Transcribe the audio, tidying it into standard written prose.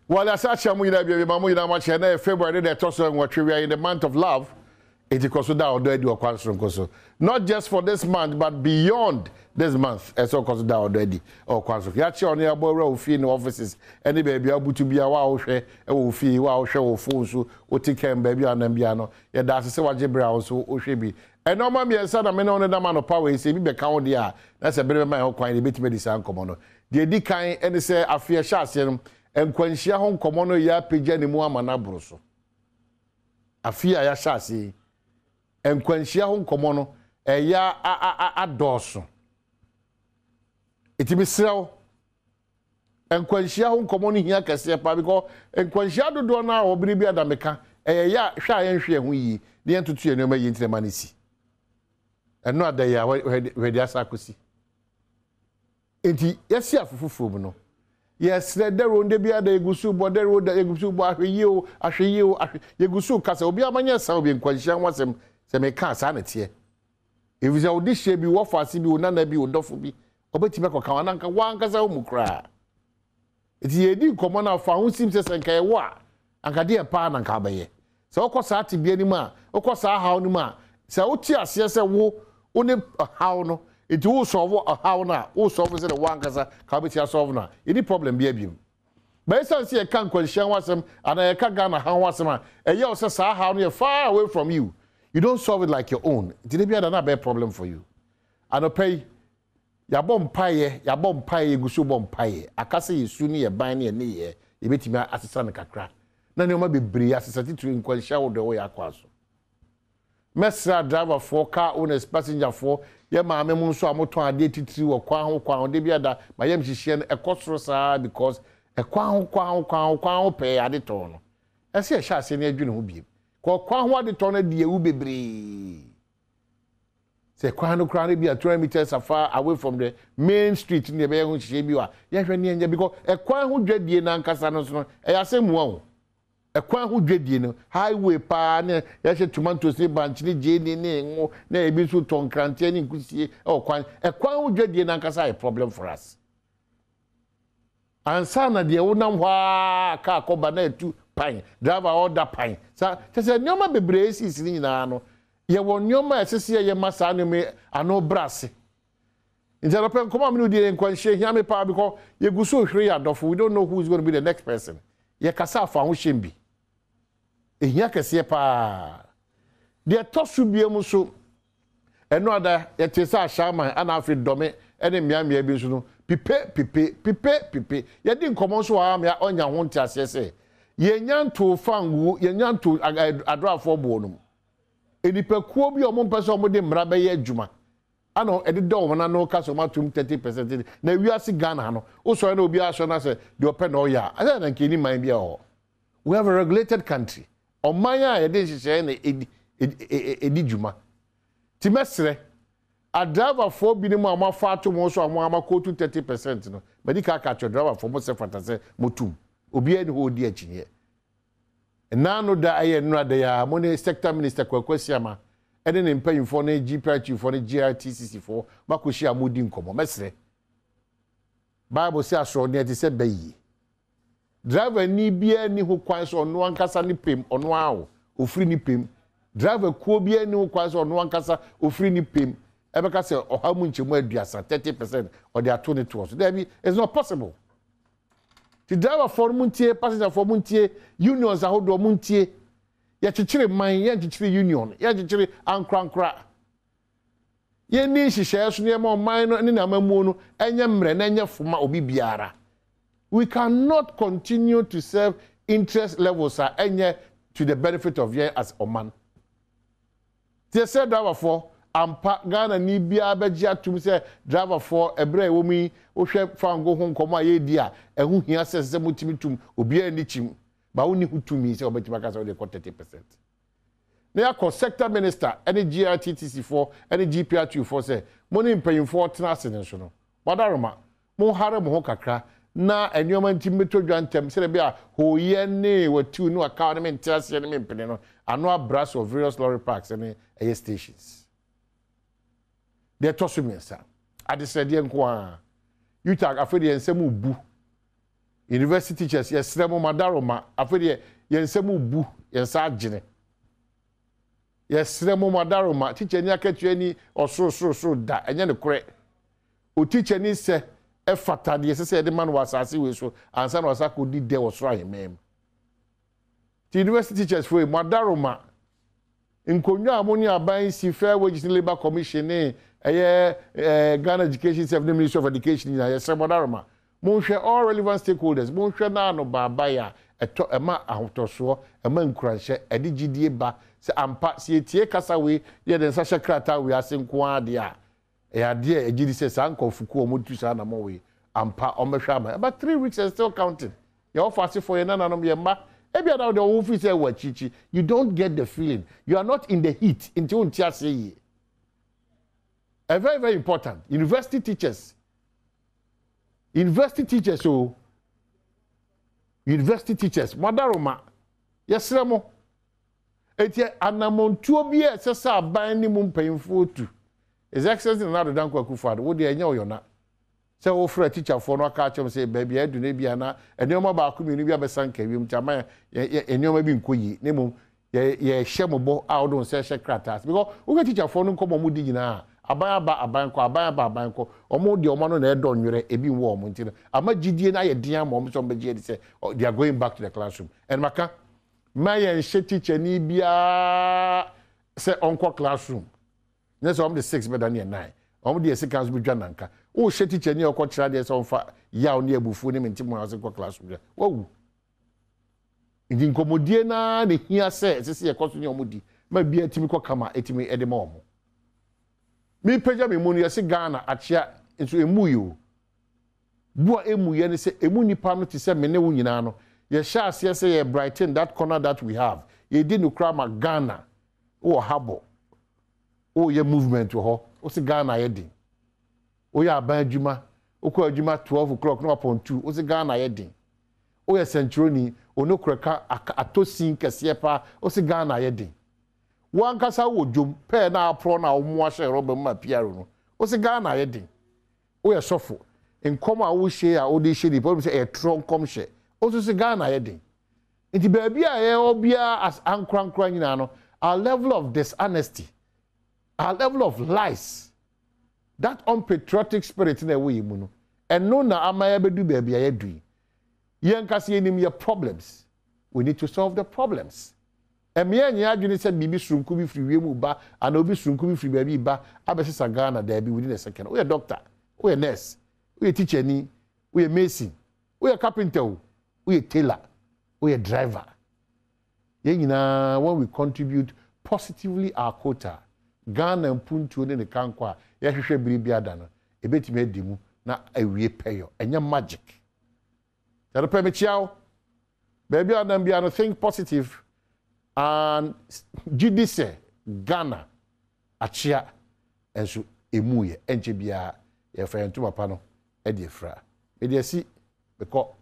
Well, as such, I'm going to be much February, the toss we are in the month of love. It is considered already a question. Not just for this month, but beyond this month, as well considered already or question. Yachi on your boy fee in offices, any baby able to be a wow share, a fee, wow show, fools who take care baby and Biano. Yeah, that's what Jebra also should be. And no mammy and son, I mean, on the man of power, say, be count the air. That's a bit of my own quite a bit medicine common. The decline, and say, I fear shots. And when she home commono ya pejani mu amana broso afia ya shasi and when she home commono ya adoso it be sell and when she home commono here kase pa because and when she do na obiri bia da meka ya hwa ya nhwe hu yi de entutu ye no ma yintre manisi and no ada ya we dia sakosi enti yesi afufufo mu no. Yes, the road de bia de gusu bo de road de gusu bo ahwe yegusu kasa obi amanya sa obi nkwanhia wasem se me ka sa na tie if you audition bi wo fase bi onana bi odofo bi obetime koka wananka wankasa wo mukra eti yedi nkomo na fa ho sim se senka ye wo a anka de pa na nka baye se okosa ati bi ani ma okosa hawo ni ma se oti ase se wo oni hawo no it will solve a how now, all solve the one casa, Cabitia solve now. Any problem be a beam. But I see a can't question was and I can't gun a how was a man. And you also saw how near far away from you. You don't solve it like your own. It didn't be another bad problem for you. And I pay ya bomb pie, gusu bomb pie. I can't say you soon near buying a knee, you bet me as a son of a crack. None you might be bree as a to inquire the way I cross. Mesra driver for car owners passenger for ye ma me munso amoto ade titiri wo kwan de bia da ma yam hihie no ekosoro saa because kwan ho pe ade to no ese hia ase ne adwene ho biem kwan ho ade to no de ewu bebre se kwan no kran bia 200 meters afar away from the main street ne be ho hihie bi wa ye hwe ne anya because kwan ho dwadie na nkasa no so no asemu wo ekwan ho dwadie no highway pa ne ya she tomatoes ni branch ni je ni ngo na ebi so tonkrante ni nkusie ekwan ho dwadie na nkasa a problem for us ansa na de wonam hwa ka akoba na etu pan driver order pan sa se nyoma bebre sis ni nyina no ye won nyoma esese ye masa no me ano brase instead of come on me dey nkwanhye hia me pa because ye guso hwere ya dofo we don't know who is going to be the next person ye kasa fa ho hyembi ehia kese pa de tosu biem so eno ada ye tesa shaman ana afi dome ene miamia bi so no pipe ye di nkomo so wa me onya ho ntiase se ye nyanto fangu ye nyanto adrafo bo no enipa kuo bi omo mpese omo de mra be ye adwuma ano edede omo na no kaso matum 30% na wiase Ghana no o so na obi aso na se de open no ya asa na nkeni man bia ho. We have a regulated country. Omanya ye de hihye na edi dwuma timesre a driver for bi ni mu amafa atom so amako to 30% no medical catch driver for mo se fatase motum obi ani ho di akinye na no da aye no da ya mo ne sector minister kwakwasi ama ene ne mpanyimfo ne GPH for ne GRTCC for makoshi amodi nkomo mesre bible say asro ne ti se bayi driver ni bia ni ho kwan so no ankasa ni pem ono awo ofri ni pem driver kuo bia ni ho kwan so no ankasa ofri ni pem ebeka say ohamu nchemu aduasa 30% or they are 22 so there be it's not possible. The driver for muntie passenger for muntie unions ahodo muntie ya chichire man ya chichire union ya chichire ankrankra ye ni hihye so ne ma man no ne na mamu no enye mre na enye foma obi biara. We cannot continue to serve interest levels enye to the benefit of ye as Oman. They said driver for ampa Ghana ni bia beji atum say driver for ebre womi wo hwe fango ho nkomo aye dia ehu hia sese mutimi tum obi ani chim ba woni hutumi say obetima ka say dey 30%. Na ya sector minister any GRTTC for any GPR2 for say money paying for tenase ne so no wadaroma mo hare mo kakra na enyoma ntimeto dwantem say bia ho ye ne watu no account me ntiase ne mpene no ano abras of various lorry parks and air stations. They toss me, sir. I decided, you tag afraid and some bu. University teachers, yes, Remo Madaroma, after Yensemu Bu, Yensajine. Yes, Remo Madaroma, teacher Nyaka any or so that, and then the correct. O teacher ni say, Efata, the SSA, the man was as he was so, and son was I could did there was right, ma'am. The university teachers for Madaroma. Nkommo ammonia buying si fair wages labor commission Ghana Education Service Ministry of Education na yes Madaroma. Monhwe all relevant stakeholders, monhwe na no baba ya eto ema ahotoso ema nkuranhye edigidie ba se ampa se etie kasa we ye den sa hyekrata we asenko ade a ade a egidi se sankofuku omotu sa na mo we ampa omehwe ama about 3 weeks and still counting. Your offer for ye nananom ye ma ebia na the office e wachichi, you don't get the feeling, you are not in the heat until untia say a very, very important. University teachers, so university teachers, Madaroma, yes, Remo. Etie anamontuo bi e sesa aban ni mu mpayimfo tu. His Excellency na do danko akufado, wo de enya oyo na. Se wo fra teacher for no aka chem say baby edu na bia na enoma ba ku mi ni bia besanka wiem chama enoma bi nkoyi ne mu ye hyemobo a wo don se hye kratas because wo get teacher for no nkomo mu di nyina aban ko omo de omo no na edo nwere ebi nwo omo ntina ama gidie na ye dia ma omo so be gidie say they are going back to the classroom and maka ma ye hye teacher ni bia say onko classroom ne so omo the 6 better than 9 omo de seconds bi dwa nanka o hye teacher ni okọ kira de so mfa yaw ne abufu ne mentimu ase ko classroom wo ndi nkomodie na ne hia se sese ye koso ne omo di ma bia timi ko kama etimi ede ma omo mi peja me munu yesi Ghana achia nso emu yo bua emu ye ne se emu nipa no te se me ne wo nyina no ye sha ase se ye brighten that corner that we have ye di no kra ma Ghana o habo o ye movement ho o se Ghana ye din o ya ban adwuma o ko adwuma 12 o'clock no upon 2 o se Ghana ye din o ye centroni ono kreka atosin kese pa o se Ghana ye din wan kasa wo dwom pe na apro na omo ahye roba ma piaro no o se Ghana ye din o ye sofo Nkommo a wo hye a o de hye di po se e tronkom hye o se Ghana ye din nti baabi a ye obia as ankrankra nyina no our level of dishonesty, our level of lies, that unpatriotic spirit na we mu no and no na amaya bedu baabi a ye dui yen kase enim ye problems, we need to solve the problems. Emia nya adwene se bibi surunku bi firi wiemu ba ana obi surunku bi firi baabi ba abesesa Ghana da bi within a second. We a doctor, we a nurse, we a teacher ni, we a mason, we a carpenter, we a tailor, we a driver. Yen nyina when we contribute positively our quota, Ghana mpuntu ne kankwa ya hwehwe biribi ada no ebetime edimu na awie peyo enya magic. Tell me chiao. Baby adam bia no think positive and jidise Ghana achia enso emuye enche bia ye fa ntuma pa no e de fra. E de si beko